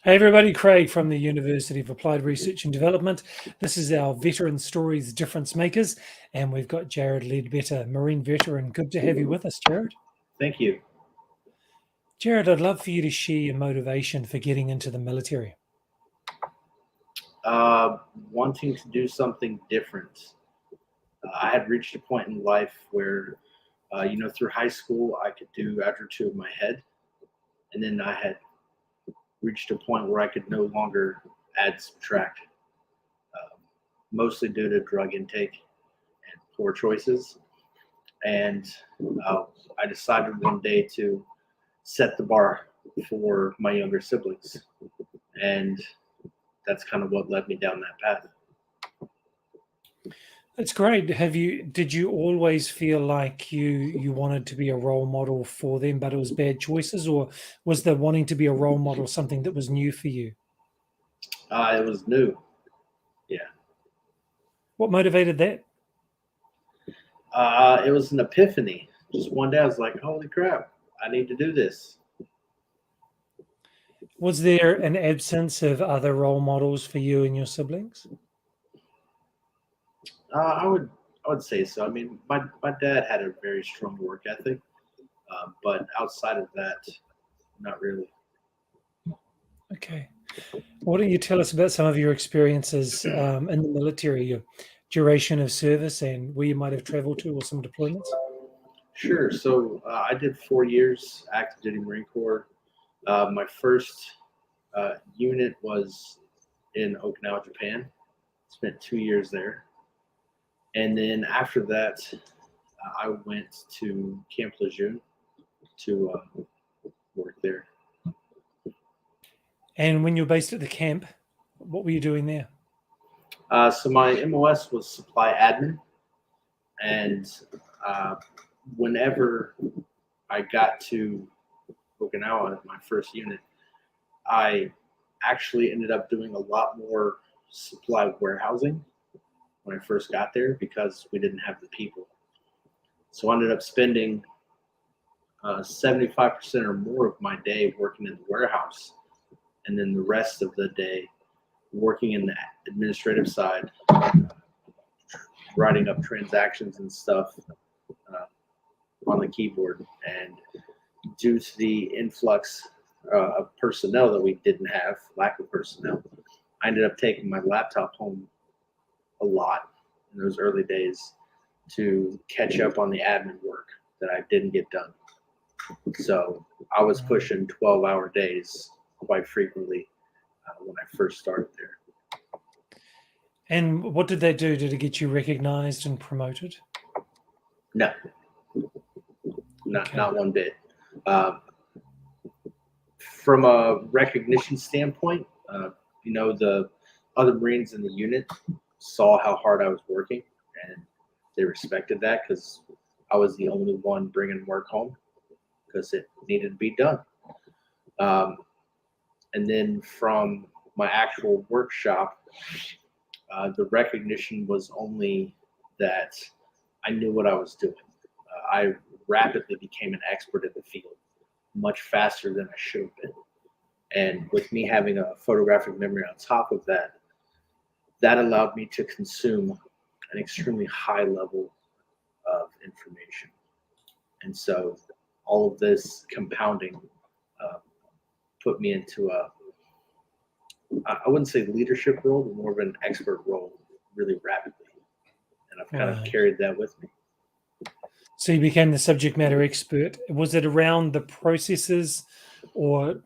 Hey everybody, Craig from the University of Applied Research and Development. This is our Veteran Stories Difference Makers, and we've got Jared Ledbetter, Marine veteran. Good to have you with us, Jared. Thank you. Jared, I'd love for you to share your motivation for getting into the military. Uh, Wanting to do something different. I had reached a point in life where, through high school, I could do after two of my head, and then I had reached a point where I could no longer add subtract, mostly due to drug intake and poor choices. And uh, I decided one day to set the bar for my younger siblings, and that's kind of what led me down that path. It's great. Did you always feel like you wanted to be a role model for them, but it was bad choices, or was the wanting to be a role model something that was new for you? It was new. Yeah. What motivated that? It was an epiphany. Just one day I was like, holy crap, I need to do this. Was there an absence of other role models for you and your siblings? I would say so. I mean, my dad had a very strong work ethic, but outside of that, not really. Okay. Why don't you tell us about some of your experiences in the military, your duration of service, and where you might have traveled to, or some deployments? Sure. So I did 4 years active duty Marine Corps. My first unit was in Okinawa, Japan. Spent 2 years there, and then after that, I went to Camp Lejeune to work there. And when you were based at the camp, what were you doing there? So my MOS was supply admin, and uh, whenever I got to Okinawa, my first unit, I actually ended up doing a lot more supply warehousing when I first got there because we didn't have the people. So I ended up spending 75% or more of my day working in the warehouse, and then the rest of the day working in the administrative side, writing up transactions and stuff uh, on the keyboard. And due to the influx of personnel that we didn't have, lack of personnel, I ended up taking my laptop home a lot in those early days to catch up on the admin work that I didn't get done. So I was pushing 12-hour days quite frequently when I first started there. And what did they do? Did it get you recognized and promoted? No, Okay. not one bit. Um, from a recognition standpoint, the other Marines in the unit saw how hard I was working, and they respected that because I was the only one bringing work home because it needed to be done. Um, and then from my actual workshop, the recognition was only that I knew what I was doing. I rapidly became an expert in the field, much faster than I should have been. And with me having a photographic memory on top of that, that allowed me to consume an extremely high level of information. And so all of this compounding uh, put me into I wouldn't say leadership role, but more of an expert role really rapidly. And I've kind of Right. carried that with me. So you became the subject matter expert. Was it around the processes or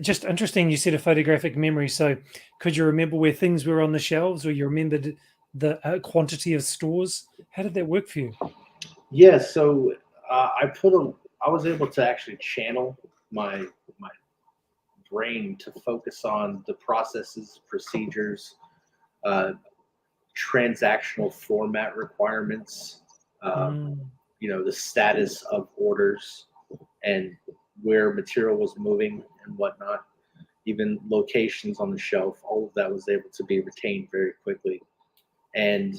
just interesting? You said a photographic memory. So could you remember where things were on the shelves or you remembered the quantity of stores? How did that work for you? Yeah, so I was able to actually channel my brain to focus on the processes, procedures, uh, transactional format requirements, um, Mm, the status of orders and where material was moving and whatnot, even locations on the shelf. All of that was able to be retained very quickly. And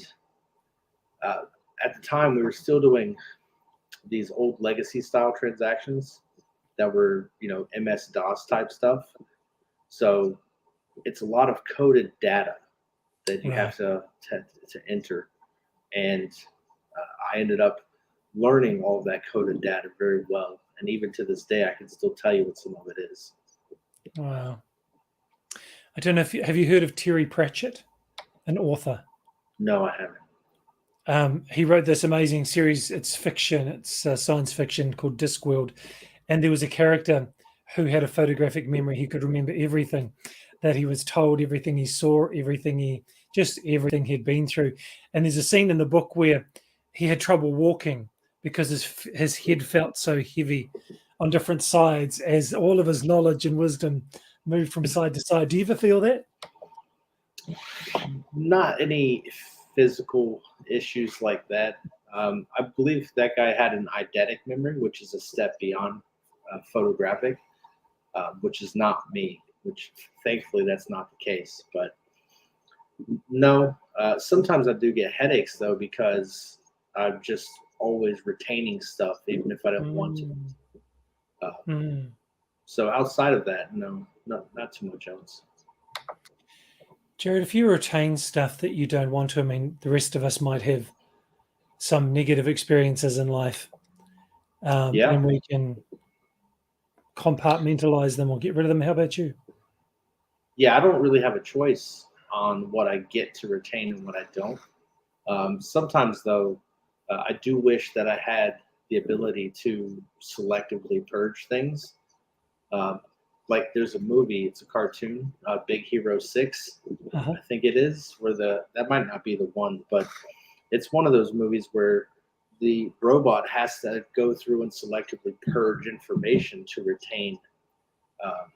uh, at the time, we were still doing these old legacy style transactions that were, MS DOS type stuff. So it's a lot of coded data that you Right. have to enter. And I ended up learning all of that coded data very well. And even to this day, I can still tell you what some of it is. Wow. I don't know if have you heard of Terry Pratchett, an author? No, I haven't. He wrote this amazing series. It's fiction. It's science fiction called Discworld, and there was a character who had a photographic memory. He could remember everything that he was told, everything he saw, everything he'd been through. And there's a scene in the book where he had trouble walking because his head felt so heavy on different sides as all of his knowledge and wisdom moved from side to side. Do you ever feel that? Not any physical issues like that. I believe that guy had an eidetic memory, which is a step beyond photographic, which is not me, which thankfully that's not the case. But no, sometimes I do get headaches though because I'm just always retaining stuff, even if I don't want to. Mm, Uh, mm. so outside of that, no, not too much else. Jared, if you retain stuff that you don't want to, I mean, the rest of us might have some negative experiences in life, Yeah, and we can compartmentalize them or get rid of them. How about you? yeah, I don't really have a choice on what I get to retain and what I don't. Sometimes, though, I do wish that I had the ability to selectively purge things. Um, like there's a movie, it's a cartoon, Big Hero 6, Uh-huh. I think it is, where that might not be the one, but it's one of those movies where the robot has to go through and selectively purge information to retain um,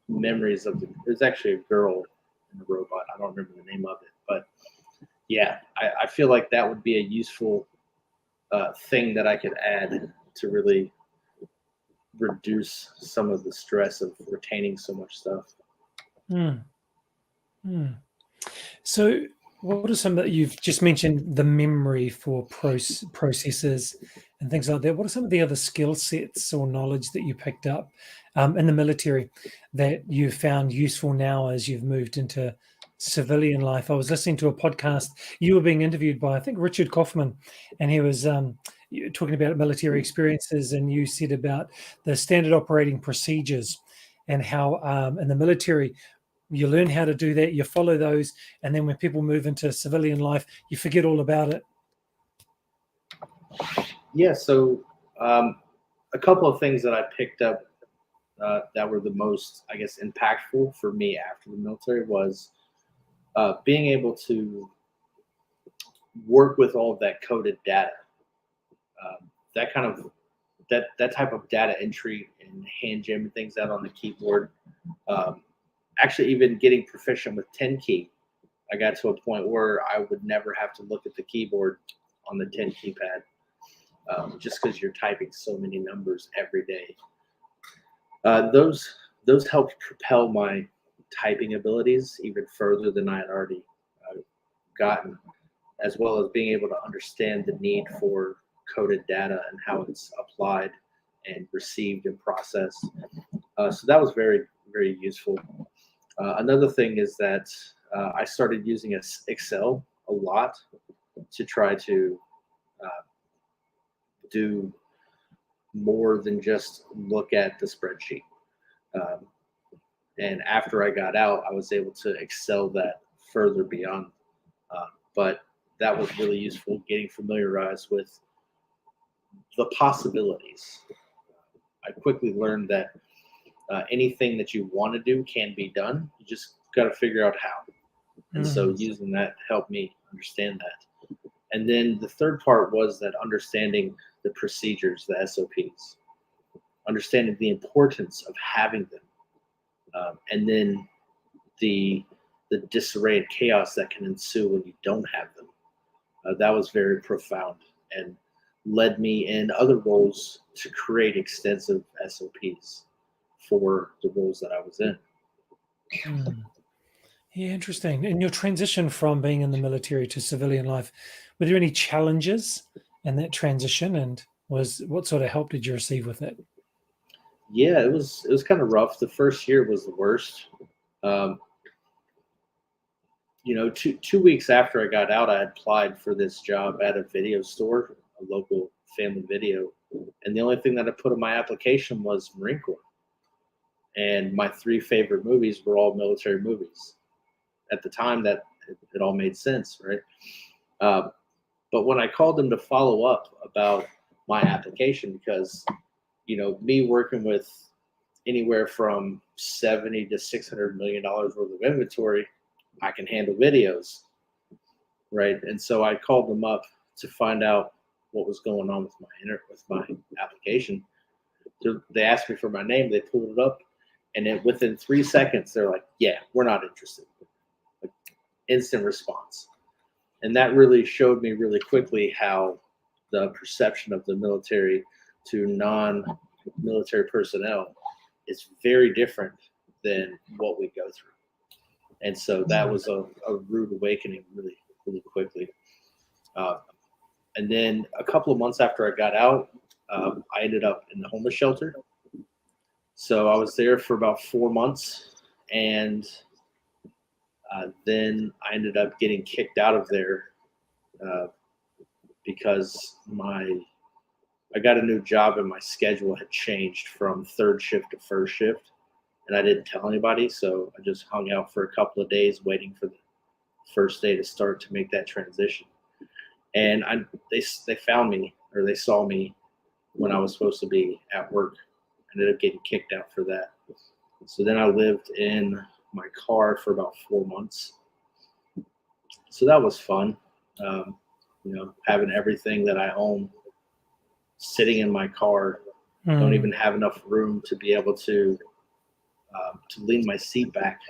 memories of the. There's actually a girl in the robot. I don't remember the name of it, but yeah, I feel like that would be a useful thing that I could add to really reduce some of the stress of retaining so much stuff. Mm, mm. So, what are some that you've just mentioned the memory for processes and things like that? What are some of the other skill sets or knowledge that you picked up in the military that you've found useful now as you've moved into civilian life? I was listening to a podcast. You were being interviewed by, I think, Richard Kaufman, and he was talking about military experiences, and you said about the standard operating procedures and how in the military you learn how to do that, you follow those, and then when people move into civilian life, you forget all about it. Yeah, so a couple of things that I picked up that were the most, I guess, impactful for me after the military was being able to work with all of that coded data. That kind of that type of data entry and hand jamming things out on the keyboard. Um, Actually, even getting proficient with 10 key, I got to a point where I would never have to look at the keyboard on the 10 keypad, just because you're typing so many numbers every day. Those helped propel my typing abilities even further than I had already gotten, as well as being able to understand the need for coded data and how it's applied and received and processed. So that was very, very useful. Another thing is that I started using Excel a lot to try to uh, do more than just look at the spreadsheet. Um, and after I got out, I was able to excel that further beyond. But that was really useful getting familiarized with the possibilities. I quickly learned that anything that you want to do can be done. You just got to figure out how. And so Mm, using that helped me understand that. And then the third part was that understanding the procedures, the SOPs, understanding the importance of having them, and then the disarray and chaos that can ensue when you don't have them. That was very profound and led me in other roles to create extensive SOPs for the roles that I was in. mm. Yeah, interesting. And your transition from being in the military to civilian life, were there any challenges in that transition? And was what sort of help did you receive with it? Yeah, it was kind of rough. The first year was the worst. Um, two weeks after I got out, I applied for this job at a video store, a local family video, and the only thing that I put in my application was Marine Corps. And my three favorite movies were all military movies. At the time, that it all made sense, right? Uh, but when I called them to follow up about my application, because me working with anywhere from 70 to $600 million worth of inventory, I can handle videos, right? And so I called them up to find out what was going on with my application. So they asked me for my name. They pulled it up, and then within 3 seconds, they're like, "Yeah, we're not interested." Like, instant response, and that really showed me really quickly how the perception of the military to non-military personnel is very different than what we go through. And so that was a rude awakening really, really quickly. Uh, and then a couple of months after I got out, I ended up in the homeless shelter. So I was there for about 4 months, and then I ended up getting kicked out of there uh, because I got a new job and my schedule had changed from third shift to first shift, and I didn't tell anybody. So I just hung out for a couple of days waiting for the first day to start to make that transition. And they found me, or they saw me when I was supposed to be at work. I ended up getting kicked out for that. So then I lived in my car for about 4 months. So that was fun. Um, having everything that I own sitting in my car. Don't even have enough room to be able to lean my seat back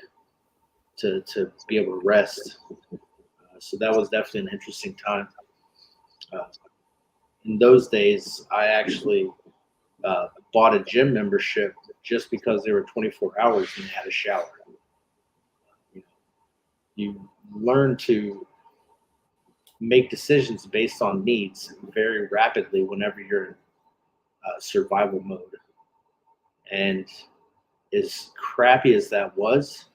to be able to rest. So that was definitely an interesting time. Uh, in those days, I actually bought a gym membership just because they were 24 hours and had a shower. You, you learn to make decisions based on needs very rapidly whenever you're in survival mode. And as crappy as that was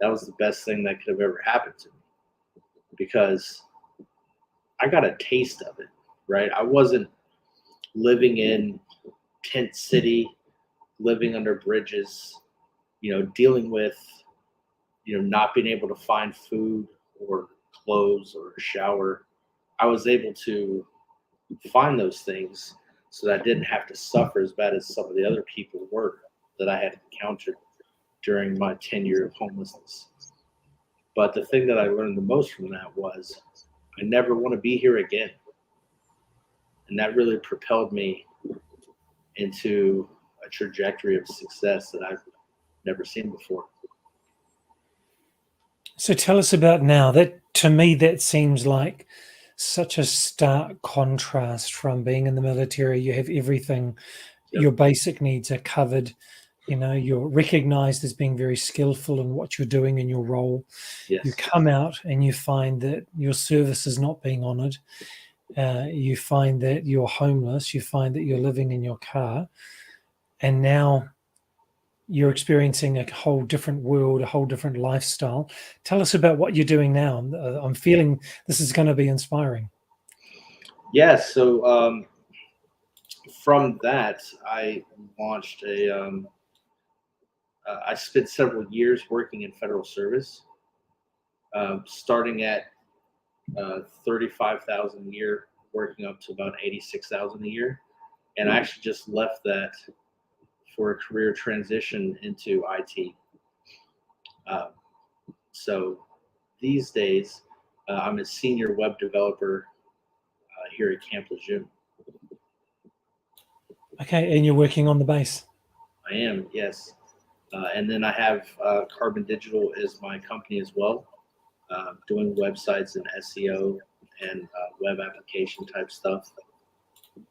the best thing that could have ever happened to me, because I got a taste of it, right? I wasn't living in tent city, living under bridges, dealing with, not being able to find food or clothes or a shower. I was able to find those things so that I didn't have to suffer as bad as some of the other people were that I had encountered during my tenure of homelessness. But the thing that I learned the most from that was I never want to be here again. And that really propelled me into a trajectory of success that I've never seen before. So tell us about now. That to me, that seems like such a stark contrast from being in the military. You have everything, Yep. your basic needs are covered. You're recognized as being very skillful in what you're doing in your role. Yes. You come out and you find that your service is not being honored. You find that you're homeless. You find that you're living in your car. And now you're experiencing a whole different world, a whole different lifestyle. Tell us about what you're doing now. I'm feeling this is going to be inspiring. Yes. So from that, I launched I spent several years working in federal service, starting at 35,000 a year, working up to about 86,000 a year. And I actually just left that for a career transition into IT. Uh, so these days, I'm a senior web developer here at Camp Lejeune. Okay, and you're working on the base. I am, yes. And then I have Carbon Digital as my company as well, doing websites and SEO and web application type stuff.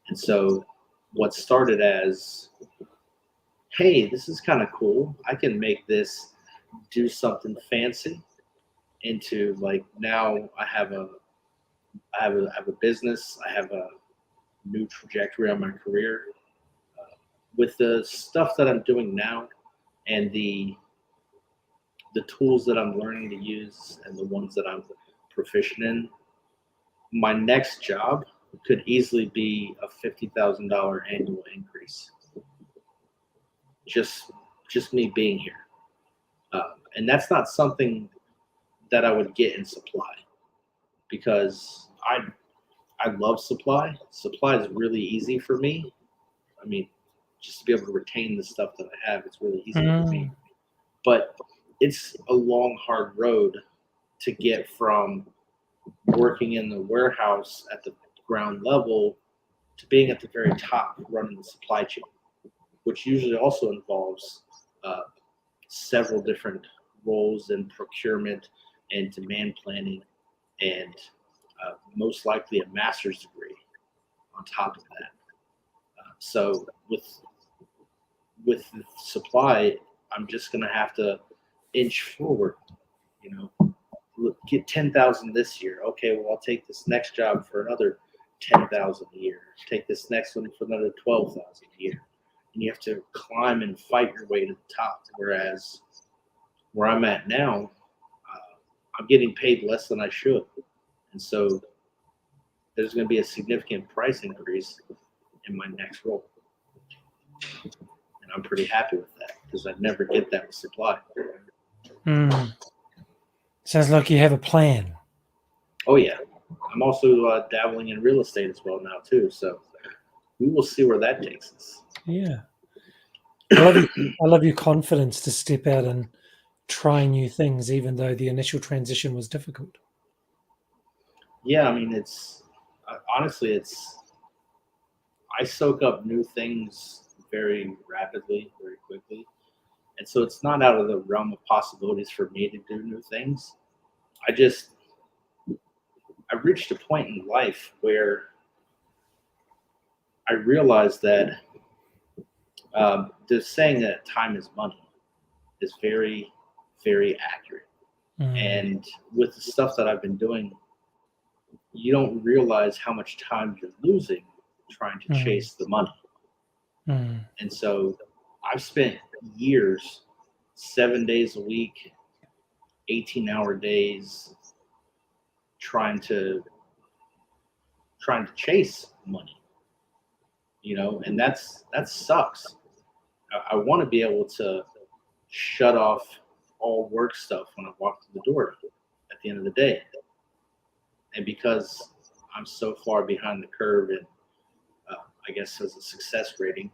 And so what started as, hey, this is kind of cool. I can make this do something fancy, into like now I have a business. I have a new trajectory on my career. with the stuff that I'm doing now and the tools that I'm learning to use and the ones that I'm proficient in, my next job could easily be a $50,000 annual increase. Just me being here. And that's not something that I would get in supply, because I love supply. Supply is really easy for me. I mean, just to be able to retain the stuff that I have, it's really easy for me. But it's a long, hard road to get from working in the warehouse at the ground level to being at the very top running the supply chain, which usually also involves several different roles in procurement and demand planning, and most likely a master's degree on top of that. So with the supply, I'm just going to have to inch forward. Look, get 10,000 this year. Okay, well, I'll take this next job for another 10,000 a year. Take this next one for another 12,000 a year. And you have to climb and fight your way to the top. Whereas where I'm at now, I'm getting paid less than I should. And so there's going to be a significant price increase in my next role. And I'm pretty happy with that, because I never get that with supply. Sounds like you have a plan. Oh, yeah. I'm also dabbling in real estate as well now, too. So we will see where that takes us. Yeah. I love your confidence to step out and try new things, even though the initial transition was difficult. Yeah, I mean, honestly, I soak up new things very rapidly, very quickly. And so it's not out of the realm of possibilities for me to do new things. I reached a point in life where I realized that the saying that time is money is very, very accurate. And with the stuff that I've been doing, you don't realize how much time you're losing trying to chase the money. And so I've spent years, 7 days a week, 18-hour days, trying to chase money, and that sucks. I want to be able to shut off all work stuff when I walk through the door at the end of the day. And because I'm so far behind the curve, and I guess as a success rating,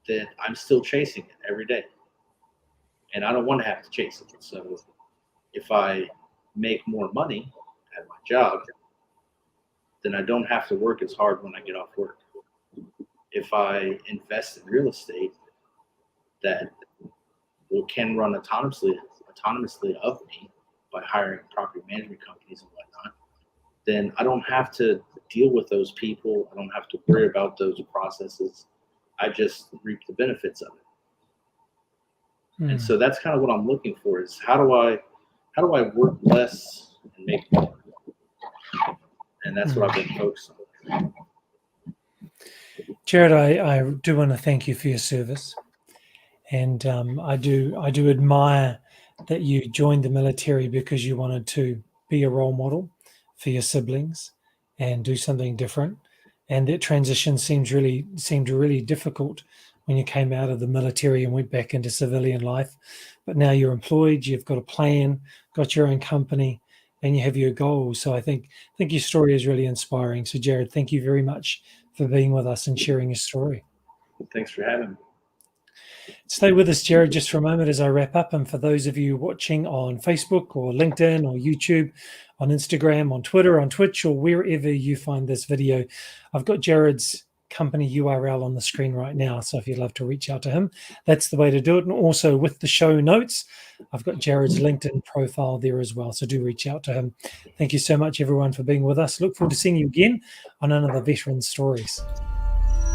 that I'm still chasing it every day. And I don't want to have to chase it. So if I make more money at my job, then I don't have to work as hard when I get off work. If I invest in real estate that can run autonomously of me by hiring property management companies and whatnot, then I don't have to deal with those people. I don't have to worry about those processes. I just reap the benefits of it. And so that's kind of what I'm looking for, is how do I work less and make more? And that's what I've been focused on. Jared, I do want to thank you for your service. And I do admire that you joined the military because you wanted to be a role model for your siblings and do something different. And that transition seemed really difficult when you came out of the military and went back into civilian life. But now you're employed, you've got a plan, got your own company, and you have your goals. So I think your story is really inspiring. So Jared, thank you very much for being with us and sharing your story. Thanks for having me. Stay with us, Jared, just for a moment as I wrap up. And for those of you watching on Facebook or LinkedIn or YouTube, on Instagram, on Twitter, on Twitch, or wherever you find this video, I've got Jared's company URL on the screen right now. So if you'd love to reach out to him, that's the way to do it. And also with the show notes, I've got Jared's LinkedIn profile there as well. So do reach out to him. Thank you so much, everyone, for being with us. Look forward to seeing you again on another Veteran Stories.